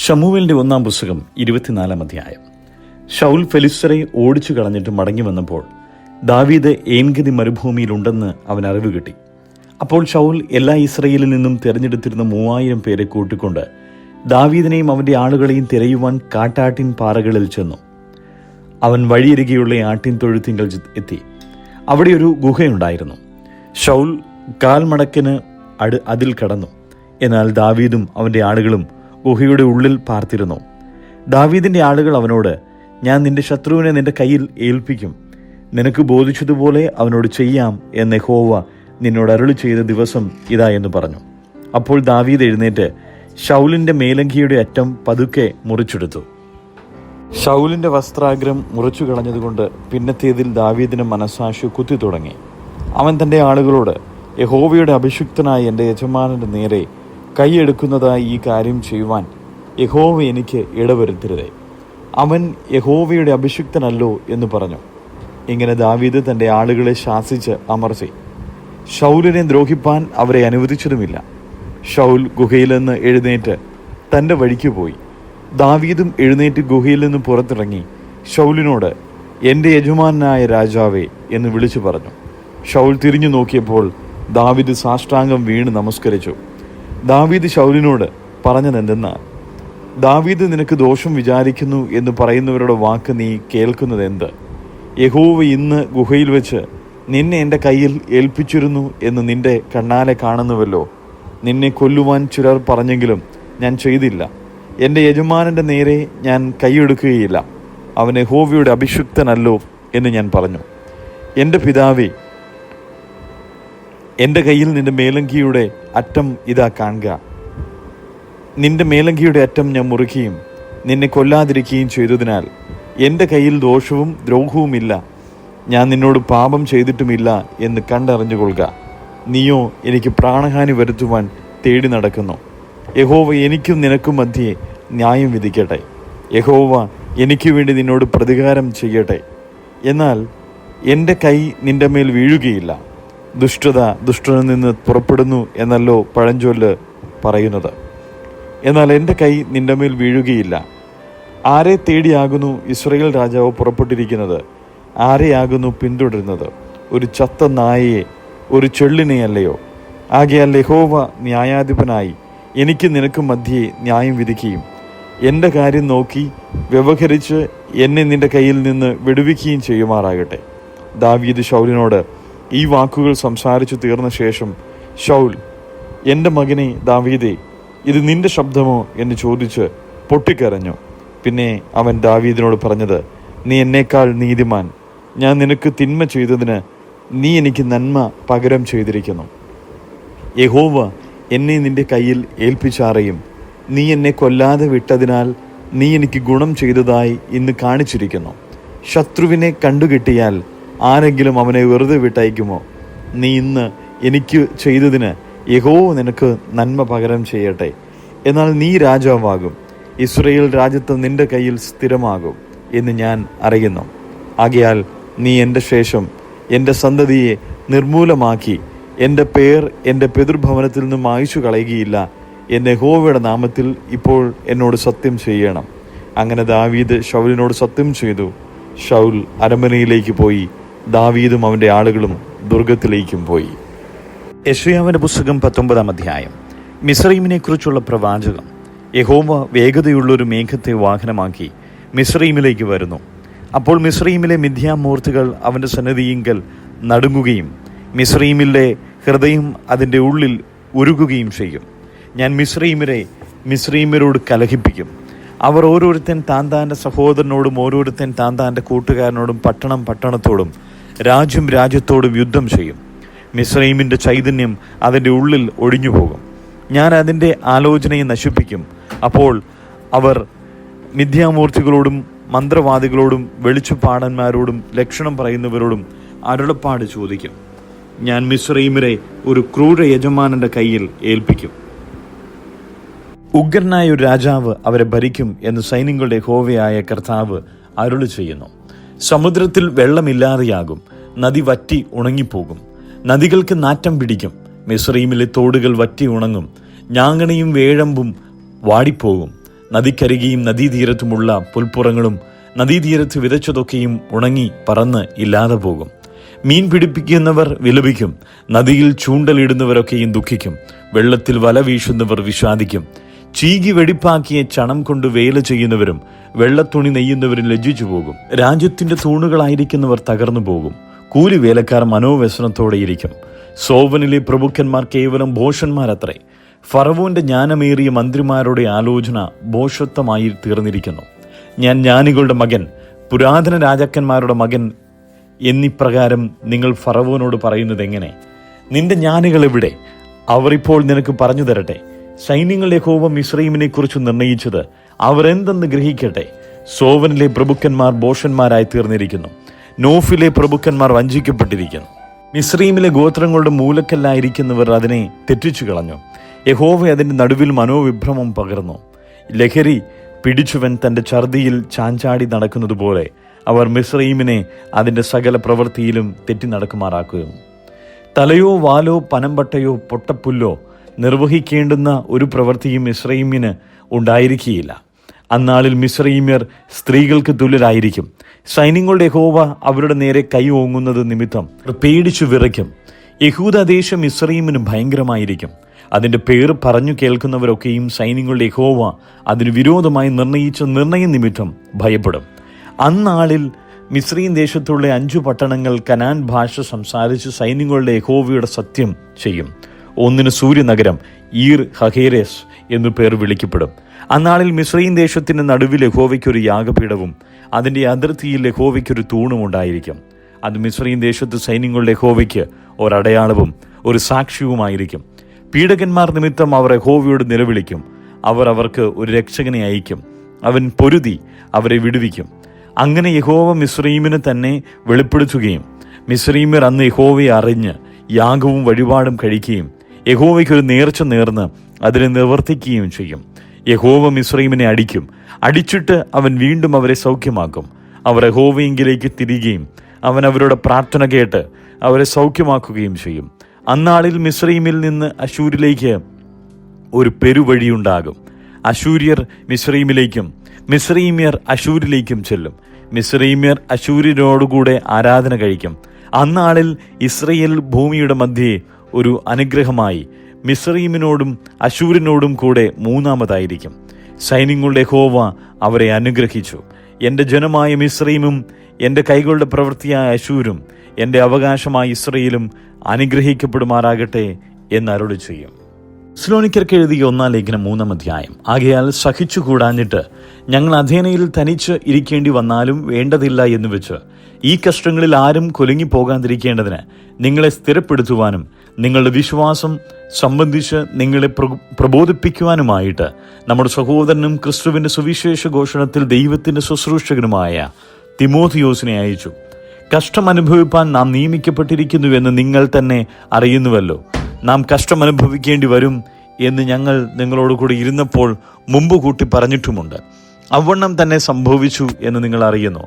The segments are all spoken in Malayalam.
ശമൂവേലിന്റെ 1-ാം പുസ്തകം 24-ാം അധ്യായം. ശൗൽ ഫെലിസ്ത്യരെ ഓടിച്ചു കളഞ്ഞിട്ട് മടങ്ങി വന്നപ്പോൾ ദാവീദ് ഏൻഗദി മരുഭൂമിയിലുണ്ടെന്ന് അവൻ അറിവ് കിട്ടി. അപ്പോൾ ശൗൽ എല്ലാ ഇസ്രയേലിൽ നിന്നും തിരഞ്ഞെടുത്തിരുന്ന 3000 പേരെ കൂട്ടിക്കൊണ്ട് ദാവീദിനെയും അവന്റെ ആളുകളെയും തിരയുവാൻ കാട്ടാട്ടിൻ പാറകളിൽ ചെന്നു. അവൻ വഴിയരികെയുള്ള ആട്ടിൻ തൊഴുത്തിങ്കൽ എത്തി. അവിടെ ഒരു ഗുഹയുണ്ടായിരുന്നു. ശൗൽ കാൽമടക്കിന് അതിൽ കടന്നു. എന്നാൽ ദാവീദും അവന്റെ ആളുകളും ഗുഹയുടെ ഉള്ളിൽ പാർത്തിരുന്നു. ദാവീദിന്റെ ആളുകൾ അവനോട്, ഞാൻ നിന്റെ ശത്രുവിനെ നിന്റെ കയ്യിൽ ഏൽപ്പിക്കും, നിനക്ക് ബോധിച്ചതുപോലെ അവനോട് ചെയ്യാം എന്ന് യഹോവ നിന്നോട് അരുളി ചെയ്ത ദിവസം ഇതാ എന്ന് പറഞ്ഞു. അപ്പോൾ ദാവീദ് എഴുന്നേറ്റ് ശൗലിന്റെ മേലങ്കിയുടെ അറ്റം പതുക്കെ മുറിച്ചെടുത്തു. ശൗലിന്റെ വസ്ത്രാഗ്രം മുറിച്ചു കളഞ്ഞതുകൊണ്ട് പിന്നത്തേതിൽ ദാവീദിന് മനസ്സാക്ഷി കുത്തി തുടങ്ങി. അവൻ തന്റെ ആളുകളോട്, യഹോവയുടെ അഭിഷിക്തനായ എൻ്റെ യജമാനന്റെ നേരെ കൈയെടുക്കുന്നതായി ഈ കാര്യം ചെയ്യുവാൻ യഹോവ എനിക്ക് ഇടവരുത്തരുതേ. അവൻ യഹോവയുടെ അഭിഷിക്തനല്ലോ എന്ന് പറഞ്ഞു. ഇങ്ങനെ ദാവീദ് തൻ്റെ ആളുകളെ ശാസിച്ച് അമർത്തി. ശൗലിനെ ദ്രോഹിപ്പാൻ അവരെ അനുവദിച്ചതുമില്ല. ശൗൽ ഗുഹയിൽ നിന്ന് എഴുന്നേറ്റ് തൻ്റെ വഴിക്ക് പോയി. ദാവീദും എഴുന്നേറ്റ് ഗുഹയിൽ നിന്ന് പുറത്തിറങ്ങി ശൗലിനോട്, എൻ്റെ യജമാനായ രാജാവേ എന്ന് വിളിച്ചു പറഞ്ഞു. ശൗൽ തിരിഞ്ഞു നോക്കിയപ്പോൾ ദാവീദ് സാഷ്ടാംഗം വീണ് നമസ്കരിച്ചു. ദാവീദ് ശൗലിനോട് പറഞ്ഞതെന്തെന്നാൽ, ദാവീദ് നിനക്ക് ദോഷം വിചാരിക്കുന്നു എന്ന് പറയുന്നവരുടെ വാക്ക് നീ കേൾക്കുന്നത് എന്ത്? യഹോവ ഇന്ന് ഗുഹയിൽ വെച്ച് നിന്നെ എൻ്റെ കയ്യിൽ ഏൽപ്പിച്ചിരുന്നു എന്ന് നിന്റെ കണ്ണാലെ കാണുന്നുവല്ലോ. നിന്നെ കൊല്ലുവാൻ ചിലർ പറഞ്ഞെങ്കിലും ഞാൻ ചെയ്തില്ല. എൻ്റെ യജമാനൻ്റെ നേരെ ഞാൻ കൈയെടുക്കുകയില്ല. അവൻ യഹോവയുടെ അഭിഷിക്തനല്ലോ എന്ന് ഞാൻ പറഞ്ഞു. എൻ്റെ പിതാവേ, എൻ്റെ കയ്യിൽ നിന്റെ മേലങ്കിയുടെ അറ്റം ഇതാ കാണുക. നിന്റെ മേലങ്കിയുടെ അറ്റം ഞാൻ മുറിക്കുകയും നിന്നെ കൊല്ലാതിരിക്കുകയും ചെയ്തതിനാൽ എൻ്റെ കയ്യിൽ ദോഷവും ദ്രോഹവുമില്ല. ഞാൻ നിന്നോട് പാപം ചെയ്തിട്ടുമില്ല എന്ന് കണ്ടറിഞ്ഞുകൊള്ളുക. നീയോ എനിക്ക് പ്രാണഹാനി വരുത്തുവാൻ തേടി നടക്കുന്നു. യഹോവ എനിക്കും നിനക്കും മധ്യേ ന്യായം വിധിക്കട്ടെ. യഹോവ എനിക്ക് വേണ്ടി നിന്നോട് പ്രതികാരം ചെയ്യട്ടെ. എന്നാൽ എൻ്റെ കൈ നിന്റെ മേൽ വീഴുകയില്ല. ദുഷ്ടത ദുഷ്ടനിൽ നിന്ന് പുറപ്പെടുന്നു എന്നല്ലോ പഴഞ്ചൊല്ല് പറയുന്നത്. എന്നാൽ എൻ്റെ കൈ നിന്റെ മേൽ വീഴുകയില്ല. ആരെ തേടിയാകുന്നു ഇസ്രായേൽ രാജാവ് പുറപ്പെട്ടിരിക്കുന്നത്? ആരെയാകുന്നു പിന്തുടരുന്നത്? ഒരു ചത്ത നായയെ, ഒരു ചെള്ളിനെയല്ലയോ? ആകയാൽ യഹോവ ന്യായാധിപനായി എനിക്ക് നിനക്കും മധ്യേ ന്യായം വിധിക്കുകയും എൻ്റെ കാര്യം നോക്കി വ്യവഹരിച്ച് എന്നെ നിന്റെ കയ്യിൽ നിന്ന് വിടുവിക്കുകയും ചെയ്യുമാറാകട്ടെ. ദാവീദ് ശൗലിനോട് ഈ വാക്കുകൾ സംസാരിച്ചു തീർന്ന ശേഷം ശൗൽ, എൻ്റെ മകനെ ദാവീദേ, ഇത് നിന്റെ ശബ്ദമോ എന്ന് ചോദിച്ച് പൊട്ടിക്കരഞ്ഞു. പിന്നെ അവൻ ദാവീദിനോട് പറഞ്ഞത്, നീ എന്നേക്കാൾ നീതിമാൻ. ഞാൻ നിനക്ക് തിന്മ ചെയ്തതിന് നീ എനിക്ക് നന്മ പകരം ചെയ്തിരിക്കുന്നു. യഹോവ എന്നെ നിന്റെ കയ്യിൽ ഏൽപ്പിച്ചാറയും നീ എന്നെ കൊല്ലാതെ വിട്ടതിനാൽ നീ എനിക്ക് ഗുണം ചെയ്തതായി ഇന്ന് കാണിച്ചിരിക്കുന്നു. ശത്രുവിനെ കണ്ടുകിട്ടിയാൽ ആരെങ്കിലും അവനെ വെറുതെ വിട്ടയക്കുമോ? നീ ഇന്ന് എനിക്ക് ചെയ്തതിന് യഹോവ നിനക്ക് നന്മ പകരം ചെയ്യട്ടെ. എന്നാൽ നീ രാജാവാകും, ഇസ്രായേൽ രാജ്യത്ത് നിന്റെ കയ്യിൽ സ്ഥിരമാകും എന്ന് ഞാൻ അറിയുന്നു. ആകയാൽ നീ എൻ്റെ ശേഷം എൻ്റെ സന്തതിയെ നിർമൂലമാക്കി എൻ്റെ പേർ എൻ്റെ പിതൃഭവനത്തിൽ നിന്നും മായ്ച്ചു കളയുകയില്ല എന്ന് യഹോവയുടെ നാമത്തിൽ ഇപ്പോൾ എന്നോട് സത്യം ചെയ്യണം. അങ്ങനെ ദാവീദ് ശൗലിനോട് സത്യം ചെയ്തു. ശൗൽ അരമനയിലേക്ക് പോയി. ദാവീദും അവൻ്റെ ആളുകളും ദുർഗത്തിലേക്കും പോയി. യെശയ്യാവിന്റെ പുസ്തകം 19-ാം അധ്യായം. മിസ്രയീമിനെ കുറിച്ചുള്ള പ്രവാചകം. യഹോവ വേഗതയുള്ളൊരു മേഘത്തെ വാഹനമാക്കി മിസ്രയീമിലേക്ക് വരുന്നു. അപ്പോൾ മിസ്രയീമിലെ മിഥ്യാമൂർത്തികൾ അവൻ്റെ സന്നിധിയിങ്കൽ നടുങ്ങുകയും മിസ്രയീമിലെ ഹൃദയം അതിൻ്റെ ഉള്ളിൽ ഉരുകുകയും ചെയ്യും. ഞാൻ മിസ്രയീമ്യരോട് കലഹിപ്പിക്കും. അവർ ഓരോരുത്തൻ താന്താൻ്റെ സഹോദരനോടും ഓരോരുത്തൻ താന്താൻ്റെ കൂട്ടുകാരനോടും പട്ടണത്തോടും രാജ്യത്തോടും യുദ്ധം ചെയ്യും. മിസ്രയീമിൻ്റെ ചൈതന്യം അതിൻ്റെ ഉള്ളിൽ ഒഴിഞ്ഞുപോകും. ഞാൻ അതിൻ്റെ ആലോചനയെ നശിപ്പിക്കും. അപ്പോൾ അവർ മിഥ്യാമൂർത്തികളോടും മന്ത്രവാദികളോടും വെളിച്ചുപാടന്മാരോടും ലക്ഷണം പറയുന്നവരോടും അരുളപ്പാട് ചോദിക്കും. ഞാൻ മിസ്രയീമ്യരെ ഒരു ക്രൂര യജമാനന്റെ കയ്യിൽ ഏൽപ്പിക്കും. ഉഗ്രനായ ഒരു രാജാവ് അവരെ ഭരിക്കും എന്ന് സൈന്യങ്ങളുടെ യഹോവയായ കർത്താവ് അരുളി ചെയ്യുന്നു. സമുദ്രത്തിൽ വെള്ളമില്ലാതെയാകും. നദി വറ്റി ഉണങ്ങിപ്പോകും. നദികൾക്ക് നാറ്റം പിടിക്കും. മിസ്രയീമിലെ തോടുകൾ വറ്റി ഉണങ്ങും. ഞാങ്ങണയും വേഴമ്പും വാടിപ്പോകും. നദിക്കരികെയും നദീതീരത്തുമുള്ള പുൽപ്പുറങ്ങളും നദീതീരത്ത് വിതച്ചതൊക്കെയും ഉണങ്ങി പറന്ന് ഇല്ലാതെ പോകും. മീൻ പിടിപ്പിക്കുന്നവർ വിലപിക്കും, നദിയിൽ ചൂണ്ടലിടുന്നവരൊക്കെയും ദുഃഖിക്കും, വെള്ളത്തിൽ വല വീശുന്നവർ വിഷാദിക്കും. ചീകി വെടിപ്പാക്കിയ ചണം കൊണ്ട് വേല ചെയ്യുന്നവരും വെള്ളത്തുണി നെയ്യുന്നവരും ലജ്ജിച്ചു പോകും. രാജ്യത്തിന്റെ തൂണുകളായിരിക്കുന്നവർ തകർന്നു പോകും. കൂലി വേലക്കാർ മനോവ്യസനത്തോടെയിരിക്കും. സോവനിലെ പ്രഭുക്കന്മാർ കേവലം ഭോഷന്മാരത്രേ. ഫറവോന്റെ ജ്ഞാനമേറിയ മന്ത്രിമാരുടെ ആലോചന ഭോഷത്വമായി തീർന്നിരിക്കുന്നു. ഞാൻ ജ്ഞാനികളുടെ മകൻ, പുരാതന രാജാക്കന്മാരുടെ മകൻ എന്നിപ്രകാരം നിങ്ങൾ ഫറവോനോട് പറയുന്നത് എങ്ങനെ? നിന്റെ ജ്ഞാനികൾ എവിടെ? അവർ ഇപ്പോൾ നിനക്ക് പറഞ്ഞു തരട്ടെ. സൈന്യങ്ങളുടെ യഹോവ മിസ്രയീമിനെ കുറിച്ച് നിർണയിച്ചത് അവർ എന്തെന്ന് ഗ്രഹിക്കട്ടെ. സോവനിലെ പ്രഭുക്കന്മാർ ഭോഷന്മാരായി തീർന്നിരിക്കുന്നു. നോഫിലെ പ്രഭുക്കന്മാർ വഞ്ചിക്കപ്പെട്ടിരിക്കുന്നു. മിസ്രയീമിലെ ഗോത്രങ്ങളുടെ മൂലക്കല്ലായിരിക്കുന്നവർ അതിനെ തെറ്റിച്ചു കളഞ്ഞു. യഹോവ അതിന്റെ നടുവിൽ മനോവിഭ്രമം പകർന്നു. ലഹരി പിടിച്ചുവൻ തന്റെ ഛർദിയിൽ ചാഞ്ചാടി നടക്കുന്നത് പോലെ അവർ മിസ്രയീമിനെ അതിന്റെ സകല പ്രവൃത്തിയിലും തെറ്റി നടക്കുമാറാക്കുകയും. തലയോ വാലോ പനമ്പട്ടയോ പൊട്ടപ്പുല്ലോ നിർവഹിക്കേണ്ടുന്ന ഒരു പ്രവൃത്തിയും മിസ്രയീമിന് ഉണ്ടായിരിക്കുകയില്ല. അന്നാളിൽ മിസ്രയീമ്യർ സ്ത്രീകൾക്ക് തുല്യരായിരിക്കും. സൈന്യങ്ങളുടെ യഹോവ അവരുടെ നേരെ കൈ ഓങ്ങുന്നത് നിമിത്തം പേടിച്ചു വിറയ്ക്കും. യഹൂദദേശം മിസ്രയീമിന് ഭയങ്കരമായിരിക്കും. അതിന്റെ പേര് പറഞ്ഞു കേൾക്കുന്നവരൊക്കെയും സൈന്യങ്ങളുടെ യഹോവ അതിന് വിരോധമായി നിർണയിച്ച നിർണയ നിമിത്തം ഭയപ്പെടും. അന്നാളിൽ മിസ്രയീം ദേശത്തുള്ള 5 പട്ടണങ്ങൾ കനാൻ ഭാഷ സംസാരിച്ച് സൈന്യങ്ങളുടെ യഹോവയുടെ സത്യം ചെയ്യും. ഒന്നിന് സൂര്യനഗരം ഈർ ഹഹേരേസ് എന്നു പേർ വിളിക്കപ്പെടും. അന്നാളിൽ മിസ്രയീം ദേശത്തിന്റെ നടുവിൽ യഹോവയ്ക്കൊരു യാഗപീഠവും അതിന്റെ അതിർത്തിയിൽ യഹോവയ്ക്കൊരു തൂണും ഉണ്ടായിരിക്കും. അത് മിസ്രയീം ദേശത്ത് സൈന്യങ്ങളുടെ യഹോവയ്ക്ക് ഒരടയാളവും ഒരു സാക്ഷ്യവുമായിരിക്കും. പീഡകന്മാർ നിമിത്തം അവർ യഹോവയോട് നിലവിളിക്കും. അവർ അവർക്ക് ഒരു രക്ഷകനെ അയക്കും. അവൻ പൊരുതി അവരെ വിടുവിക്കും. അങ്ങനെ യഹോവ മിസ്രയീമിനെ തന്നെ വെളിപ്പെടുത്തുകയും മിസ്രയീമ്യർ അന്ന് യഹോവയെ അറിഞ്ഞ് യാഗവും വഴിപാടും കഴിക്കുകയും യഹോവയ്ക്കൊരു നേർച്ച നേർന്ന് അതിനെ നിവർത്തിക്കുകയും ചെയ്യും. യഹോവ മിസ്രയീമിനെ അടിക്കും. അടിച്ചിട്ട് അവൻ വീണ്ടും അവരെ സൗഖ്യമാക്കും. അവർ യഹോവയെങ്കിലേക്ക് തിരികെയും അവൻ അവരുടെ പ്രാർത്ഥന കേട്ട് അവരെ സൗഖ്യമാക്കുകയും ചെയ്യും. അന്നാളിൽ മിസ്രയീമിൽ നിന്ന് അശൂരിലേക്ക് ഒരു പെരുവഴിയുണ്ടാകും. അശൂര്യർ മിസ്രയീമിലേക്കും മിസ്രയീമ്യർ അശൂരിലേക്കും ചെല്ലും. മിസ്രയീമ്യർ അശൂര്യരോടുകൂടെ ആരാധന കഴിക്കും. അന്നാളിൽ ഇസ്രയേൽ ഭൂമിയുടെ മധ്യേ ഒരു അനുഗ്രഹമായി മിസ്രയീമിനോടും അശൂരിനോടും കൂടെ മൂന്നാമതായിരിക്കും. സൈന്യങ്ങളുടെ യഹോവ അവരെ അനുഗ്രഹിച്ചു. എൻ്റെ ജനമായ മിസ്രയീമും എൻ്റെ കൈകളുടെ പ്രവൃത്തിയായ അശൂരും എൻ്റെ അവകാശമായ ഇസ്രയേലും അനുഗ്രഹിക്കപ്പെടുമാറാകട്ടെ എന്നരുളി ചെയ്യും. തെസ്സലോനിക്കർക്ക് എഴുതിയ 1 ലേഖനം 3 അധ്യായം. ആകയാൽ സഹിച്ചുകൂടാഞ്ഞിട്ട് ഞങ്ങൾ അഥേനയിൽ തനിച്ച് ഇരിക്കേണ്ടി വന്നാലും വേണ്ടതില്ല എന്ന് വെച്ച് ഈ കഷ്ടങ്ങളിൽ ആരും കുലുങ്ങി പോകാതിരിക്കേണ്ടതിന് നിങ്ങളെ സ്ഥിരപ്പെടുത്തുവാനും നിങ്ങളുടെ വിശ്വാസം സംബന്ധിച്ച് നിങ്ങളെ പ്രബോധിപ്പിക്കുവാനുമായിട്ട് നമ്മുടെ സഹോദരനും ക്രിസ്തുവിന്റെ സുവിശേഷ ഘോഷണത്തിൽ ദൈവത്തിന്റെ ശുശ്രൂഷകനുമായ തിമോഥിയോസിനെ അയച്ചു. കഷ്ടം അനുഭവിപ്പാൻ നാം നിയമിക്കപ്പെട്ടിരിക്കുന്നുവെന്ന് നിങ്ങൾ തന്നെ അറിയുന്നുവല്ലോ. നാം കഷ്ടമനുഭവിക്കേണ്ടി വരും എന്ന് ഞങ്ങൾ നിങ്ങളോട് കൂടി ഇരുന്നപ്പോൾ മുമ്പ് കൂട്ടി പറഞ്ഞിട്ടുമുണ്ട്. അവണ്ണം തന്നെ സംഭവിച്ചു എന്ന് നിങ്ങൾ അറിയുന്നു.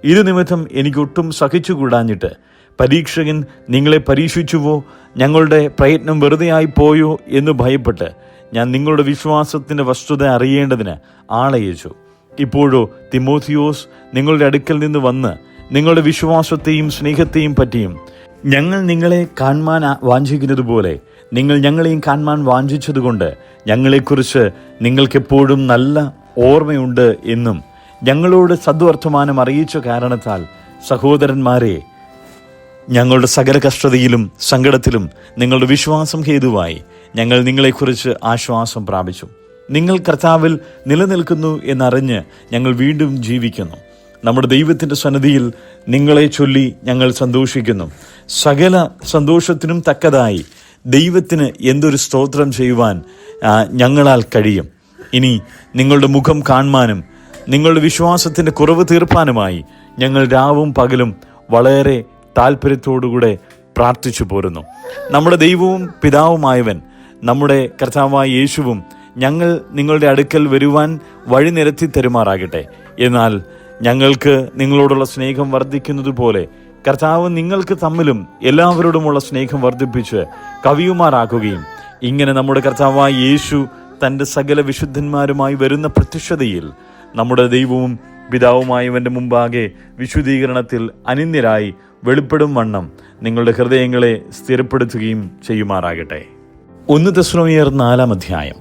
ഇത് നിമിത്തം എനിക്കൊട്ടും സഹിച്ചുകൂടാഞ്ഞിട്ട് പരീക്ഷകൻ നിങ്ങളെ പരീക്ഷിച്ചുവോ, ഞങ്ങളുടെ പ്രയത്നം വെറുതെയായി പോയോ എന്ന് ഭയപ്പെട്ട് ഞാൻ നിങ്ങളുടെ വിശ്വാസത്തിൻ്റെ വസ്തുത അറിയേണ്ടതിന് ആളയച്ചു. ഇപ്പോഴോ തിമോഥിയോസ് നിങ്ങളുടെ അടുക്കൽ നിന്ന് വന്ന് നിങ്ങളുടെ വിശ്വാസത്തെയും സ്നേഹത്തെയും പറ്റിയും ഞങ്ങൾ നിങ്ങളെ കാണുവാൻ വാഞ്ചിക്കുന്നത് പോലെ നിങ്ങൾ ഞങ്ങളെയും കാണുവാൻ വാഞ്ചിച്ചതുകൊണ്ട് ഞങ്ങളെക്കുറിച്ച് നിങ്ങൾക്കെപ്പോഴും നല്ല ഓർമ്മയുണ്ട് എന്നും ഞങ്ങളോട് സദ്വർത്തമാനം അറിയിച്ച കാരണത്താൽ സഹോദരന്മാരെ, ഞങ്ങളുടെ സകല കഷ്ടതയിലും സങ്കടത്തിലും നിങ്ങളുടെ വിശ്വാസം ഹേതുവായി ഞങ്ങൾ നിങ്ങളെക്കുറിച്ച് ആശ്വാസം പ്രാപിച്ചു. നിങ്ങൾ കർത്താവിൽ നിലനിൽക്കുന്നു എന്നറിഞ്ഞ് ഞങ്ങൾ വീണ്ടും ജീവിക്കുന്നു. നമ്മുടെ ദൈവത്തിൻ്റെ സന്നിധിയിൽ നിങ്ങളെ ചൊല്ലി ഞങ്ങൾ സന്തോഷിക്കുന്നു. സകല സന്തോഷത്തിനും തക്കതായി ദൈവത്തിന് എന്തൊരു സ്തോത്രം ചെയ്യുവാൻ ഞങ്ങളാൽ കഴിയും. ഇനി നിങ്ങളുടെ മുഖം കാണുവാനും നിങ്ങളുടെ വിശ്വാസത്തിൻ്റെ കുറവ് തീർപ്പാനുമായി ഞങ്ങൾ രാവും പകലും വളരെ താല്പര്യത്തോടുകൂടെ പ്രാർത്ഥിച്ചു പോരുന്നു. നമ്മുടെ ദൈവവും പിതാവുമായവൻ നമ്മുടെ കർത്താവായ യേശുവും ഞങ്ങൾ നിങ്ങളുടെ അടുക്കൽ വരുവാൻ വഴി നിരത്തി തരുമാറാകട്ടെ. എന്നാൽ ഞങ്ങൾക്ക് നിങ്ങളോടുള്ള സ്നേഹം വർദ്ധിക്കുന്നത് പോലെ കർത്താവ് നിങ്ങൾക്ക് തമ്മിലും എല്ലാവരോടുമുള്ള സ്നേഹം വർദ്ധിപ്പിച്ച് കവിയുമാറാക്കുകയും ഇങ്ങനെ നമ്മുടെ കർത്താവായ യേശു തൻ്റെ സകല വിശുദ്ധന്മാരുമായി വരുന്ന പ്രത്യക്ഷതയിൽ നമ്മുടെ ദൈവവും പിതാവുമായവൻ്റെ മുമ്പാകെ വിശുദ്ധീകരണത്തിൽ അനിന്യരായി വെളിപ്പെടും വണ്ണം നിങ്ങളുടെ ഹൃദയങ്ങളെ സ്ഥിരപ്പെടുത്തുകയും ചെയ്യുമാറാകട്ടെ. 1 തെസ്സലോനിയർ 4 അധ്യായം.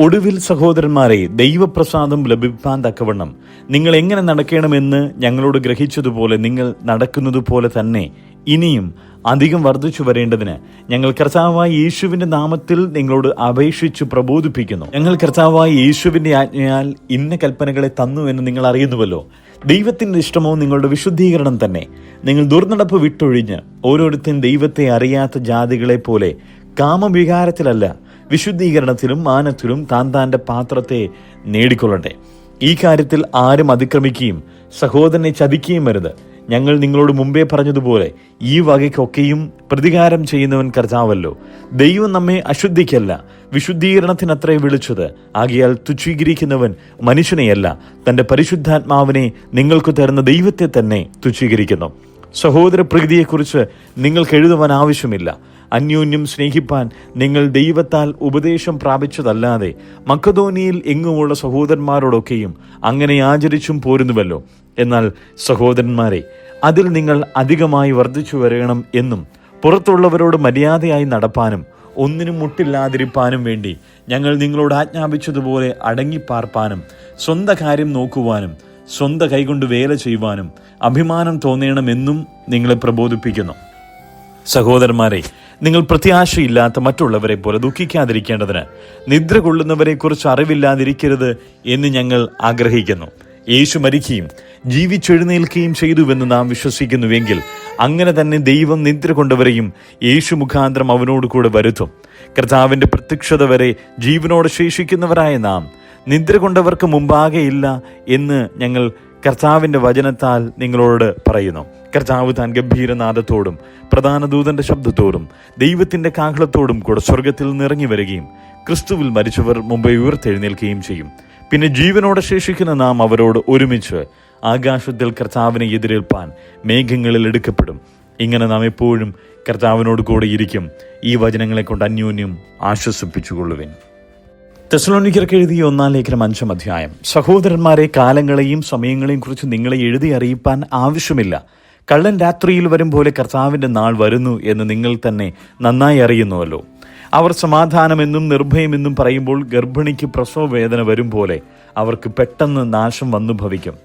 ഒടുവിൽ സഹോദരന്മാരെ, ദൈവപ്രസാദം ലഭിപ്പാൻ തക്കവണ്ണം നിങ്ങൾ എങ്ങനെ നടക്കണമെന്ന് ഞങ്ങളോട് ഗ്രഹിച്ചതുപോലെ നിങ്ങൾ നടക്കുന്നത് പോലെ തന്നെ ഇനിയും അധികം വർദ്ധിച്ചു വരേണ്ടതിന് ഞങ്ങൾ കർത്താവായ യേശുവിന്റെ നാമത്തിൽ നിങ്ങളോട് അപേക്ഷിച്ച് പ്രബോധിപ്പിക്കുന്നു. ഞങ്ങൾ കർത്താവായ യേശുവിന്റെ ആജ്ഞയാൽ ഇന്ന കൽപ്പനകളെ തന്നു എന്ന് നിങ്ങൾ അറിയുന്നുവല്ലോ. ദൈവത്തിന്റെ ഇഷ്ടമോ നിങ്ങളുടെ വിശുദ്ധീകരണം തന്നെ. നിങ്ങൾ ദുർനടപ്പ് വിട്ടൊഴിഞ്ഞ് ഓരോരുത്തരും ദൈവത്തെ അറിയാത്ത ജാതികളെ പോലെ കാമവികാരത്തിലല്ല, വിശുദ്ധീകരണത്തിലും മാനത്തിലും താൻ്റെ പാത്രത്തെ നേടിക്കൊള്ളട്ടെ. ഈ കാര്യത്തിൽ ആരും അതിക്രമിക്കുകയും സഹോദരനെ ചതിക്കുകയും വരുത്. ഞങ്ങൾ നിങ്ങളോട് മുമ്പേ പറഞ്ഞതുപോലെ ഈ വകയ്ക്കൊക്കെയും പ്രതികാരം ചെയ്യുന്നവൻ കർത്താവല്ലോ. ദൈവം നമ്മെ അശുദ്ധിക്കല്ല, വിശുദ്ധീകരണത്തിനത്രേ വിളിച്ചത്. ആകയാൽ തുച്ഛീകരിക്കുന്നവൻ മനുഷ്യനെയല്ല, തന്റെ പരിശുദ്ധാത്മാവിനെ നിങ്ങൾക്ക് തരുന്ന ദൈവത്തെ തന്നെ തുച്ഛീകരിക്കുന്നു. സഹോദര പ്രീതിയെക്കുറിച്ച് നിങ്ങൾക്ക് എഴുതുവാൻ ആവശ്യമില്ല. അന്യോന്യം സ്നേഹിപ്പാൻ നിങ്ങൾ ദൈവത്താൽ ഉപദേശം പ്രാപിച്ചതല്ലാതെ മക്കദോനിയിൽ എങ്ങുമുള്ള സഹോദരന്മാരോടൊക്കെയും അങ്ങനെ ആചരിച്ചും പോരുന്നുവല്ലോ. എന്നാൽ സഹോദരന്മാരെ, അതിൽ നിങ്ങൾ അധികമായി വർദ്ധിച്ചു വരണം എന്നും പുറത്തുള്ളവരോട് മര്യാദയായി നടപ്പാനും ഒന്നിനും മുട്ടില്ലാതിരിപ്പാനും വേണ്ടി ഞങ്ങൾ നിങ്ങളോട് ആജ്ഞാപിച്ചതുപോലെ അടങ്ങിപ്പാർപ്പാനും സ്വന്തം കാര്യം നോക്കുവാനും സ്വന്തം കൈകൊണ്ട് വേല ചെയ്യുവാനും അഭിമാനം തോന്നണമെന്നും നിങ്ങളെ പ്രബോധിപ്പിക്കുന്നു. സഹോദരന്മാരെ, നിങ്ങൾ പ്രത്യാശയില്ലാത്ത മറ്റുള്ളവരെ പോലെ ദുഃഖിക്കാതിരിക്കേണ്ടതിന് നിദ്ര കൊള്ളുന്നവരെക്കുറിച്ച് അറിവില്ലാതിരിക്കരുത് എന്ന് ഞങ്ങൾ ആഗ്രഹിക്കുന്നു. യേശു മരിക്കുകയും ജീവിച്ചെഴുന്നേൽക്കുകയും ചെയ്തുവെന്ന് നാം വിശ്വസിക്കുന്നുവെങ്കിൽ അങ്ങനെ തന്നെ ദൈവം നിദ്ര കൊണ്ടവരെയും യേശു മുഖാന്തരം അവനോട് കൂടെ വരുത്തും. കർത്താവിന്റെ പ്രത്യക്ഷത വരെ ജീവനോട് ശേഷിക്കുന്നവരായ നാം നിദ്ര കൊണ്ടവർക്ക് മുമ്പാകെ ഇല്ല എന്ന് ഞങ്ങൾ കർത്താവിന്റെ വചനത്താൽ നിങ്ങളോട് പറയുന്നു. കർത്താവ് താൻ ഗംഭീരനാദത്തോടും പ്രധാന ദൂതന്റെ ശബ്ദത്തോടും ദൈവത്തിന്റെ കാഹളത്തോടും കൂടെ സ്വർഗത്തിൽ നിറങ്ങി വരികയും ക്രിസ്തുവിൽ മരിച്ചവർ മുമ്പേ ഉയർത്തെഴുന്നേൽക്കുകയും ചെയ്യും. പിന്നെ ജീവനോടെ ശേഷിക്കുന്ന നാം അവരോട് ഒരുമിച്ച് ആകാശത്തിൽ കർത്താവിനെ എതിരേൽപ്പാൻ മേഘങ്ങളിൽ എടുക്കപ്പെടും. ഇങ്ങനെ നാം എപ്പോഴും കർത്താവിനോട് കൂടെ ഇരിക്കും. ഈ വചനങ്ങളെ കൊണ്ട് അന്യോന്യം ആശ്വസിപ്പിച്ചുകൊള്ളുവിൻ. തെസ്സലോനിക്കർക്ക് എഴുതിയ 1 ലേഖനം 5 അധ്യായം. സഹോദരന്മാരെ, കാലങ്ങളെയും സമയങ്ങളെയും കുറിച്ച് നിങ്ങളെ എഴുതി അറിയിപ്പാൻ ആവശ്യമില്ല. കള്ളൻ രാത്രിയിൽ വരും പോലെ കർത്താവിന്റെ നാൾ വരുന്നു എന്ന് നിങ്ങൾ തന്നെ നന്നായി അറിയുന്നുവല്ലോ. അവർ സമാധാനമെന്നും നിർഭയമെന്നും പറയുമ്പോൾ ഗർഭിണിക്ക് പ്രസവ വേദന വരും പോലെ അവർക്ക് പെട്ടെന്ന് നാശം വന്നു ഭവിക്കും.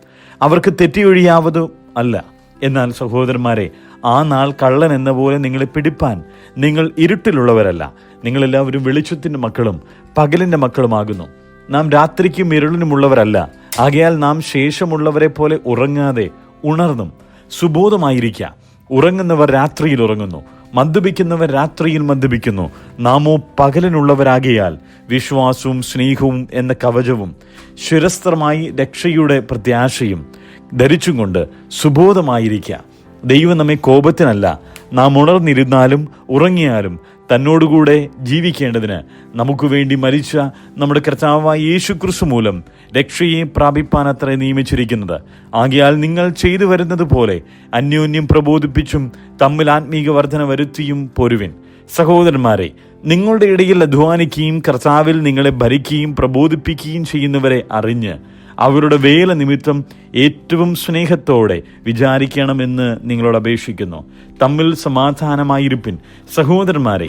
അവർക്ക് തെറ്റിയൊഴിയാവതും അല്ല. എന്നാൽ സഹോദരന്മാരെ, ആ നാൾ കള്ളൻ എന്ന പോലെ നിങ്ങളെ പിടിപ്പാൻ നിങ്ങൾ ഇരുട്ടിലുള്ളവരല്ല. നിങ്ങളെല്ലാവരും വെളിച്ചത്തിന്റെ മക്കളും പകലിന്റെ മക്കളുമാകുന്നു. നാം രാത്രിക്കും ഇരുളിനുമുള്ളവരല്ല. ആകയാൽ നാം ശേഷമുള്ളവരെ പോലെ ഉറങ്ങാതെ ഉണർന്നും സുബോധമായിരിക്കുക. ഉറങ്ങുന്നവർ രാത്രിയിൽ ഉറങ്ങുന്നു, മദ്യപിക്കുന്നവർ രാത്രിയിൽ മദ്യപിക്കുന്നു. നാമോ പകലിനുള്ളവരാകിയാൽ വിശ്വാസവും സ്നേഹവും എന്ന കവചവും ശിരസ്ത്രമായി രക്ഷയുടെ പ്രത്യാശയും ധരിച്ചും കൊണ്ട് സുബോധമായിരിക്കുക. ദൈവം നമ്മെ കോപത്തിനല്ല, നാം ഉണർന്നിരുന്നാലും ഉറങ്ങിയാലും തന്നോടുകൂടെ ജീവിക്കേണ്ടതിന് നമുക്ക് വേണ്ടി മരിച്ച നമ്മുടെ കർത്താവായ യേശു ക്രിസ്തു മൂലം രക്ഷയെ പ്രാപിപ്പാൻ അത്രേ നിയമിച്ചിരിക്കുന്നത്. ആകയാൽ നിങ്ങൾ ചെയ്തു വരുന്നത് പോലെ അന്യോന്യം പ്രബോധിപ്പിച്ചും തമ്മിൽ ആത്മീക വർധന വരുത്തിയും പോരുവിൻ. സഹോദരന്മാരെ, നിങ്ങളുടെ ഇടയിൽ അധ്വാനിക്കുകയും കർത്താവിൽ നിങ്ങളെ ഭരിക്കുകയും പ്രബോധിപ്പിക്കുകയും ചെയ്യുന്നവരെ അറിഞ്ഞ് അവരുടെ വേല നിമിത്തം ഏറ്റവും സ്നേഹത്തോടെ വിചാരിക്കണമെന്ന് നിങ്ങളോട് അപേക്ഷിക്കുന്നു. തമ്മിൽ സമാധാനമായിരിപ്പിൻ. സഹോദരന്മാരെ,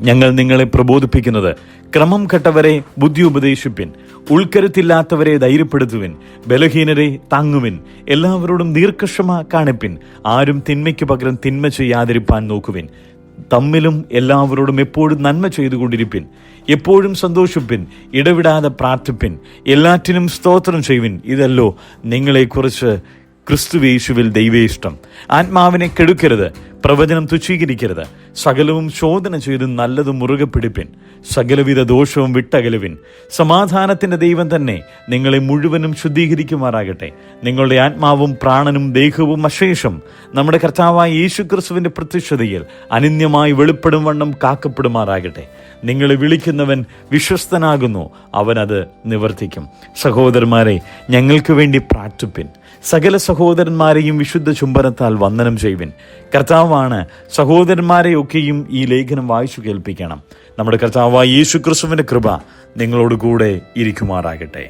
ഞങ്ങൾ നിങ്ങളെ പ്രബോധിപ്പിക്കുന്നത് ക്രമം കെട്ടവരെ ബുദ്ധി ഉപദേശിപ്പിൻ, ഉൾക്കരുത്തില്ലാത്തവരെ ധൈര്യപ്പെടുത്തുവിൻ, ബലഹീനരെ താങ്ങുവിൻ, എല്ലാവരോടും ദീർഘക്ഷമ കാണിപ്പിൻ. ആരും തിന്മയ്ക്ക് പകരം തിന്മ ചെയ്യാതിരിപ്പാൻ നോക്കുവിൻ. തമ്മിലും എല്ലാവരോടും എപ്പോഴും നന്മ ചെയ്തുകൊണ്ടിരിപ്പിൻ. എപ്പോഴും സന്തോഷിപ്പിൻ, ഇടവിടാതെ പ്രാർത്ഥിപ്പിൻ, എല്ലാറ്റിനും സ്തോത്രം ചെയ്യുവിൻ. ഇതല്ലോ നിങ്ങളെക്കുറിച്ച് ക്രിസ്തുയേശുവിൽ ദൈവേഷ്ടം. ആത്മാവിനെ കെടുക്കരുത്, പ്രവചനം തുച്ഛീകരിക്കരുത്. സകലവും ശോധന ചെയ്ത് നല്ലത് മുറുകെ പിടിപ്പിൻ. സകലവിധ ദോഷവും വിട്ടകലുവിൻ. സമാധാനത്തിന്റെ ദൈവം തന്നെ നിങ്ങളെ മുഴുവനും ശുദ്ധീകരിക്കുമാറാകട്ടെ. നിങ്ങളുടെ ആത്മാവും പ്രാണനും ദേഹവും അശേഷം നമ്മുടെ കർത്താവായ യേശു ക്രിസ്തുവിന്റെ പ്രത്യക്ഷതയിൽ അനന്യമായി വെളിപ്പെടും വണ്ണം കാക്കപ്പെടുമാറാകട്ടെ. നിങ്ങളെ വിളിക്കുന്നവൻ വിശ്വസ്തനാകുന്നു, അവനത് നിവർത്തിക്കും. സഹോദരന്മാരെ, ഞങ്ങൾക്ക് വേണ്ടി പ്രാർത്ഥിപ്പിൻ. സകല സഹോദരന്മാരെയും വിശുദ്ധ ചുംബനത്താൽ വന്ദനം ചെയ്യുവിൻ. കർത്താവാണ് സഹോദരന്മാരെയൊക്കെയും ഈ ലേഖനം വായിച്ചു കേൾപ്പിക്കണം. നമ്മുടെ കർത്താവായ യേശു ക്രിസ്തുവിന്റെ കൃപ നിങ്ങളോട് കൂടെ ഇരിക്കുമാറാകട്ടെ.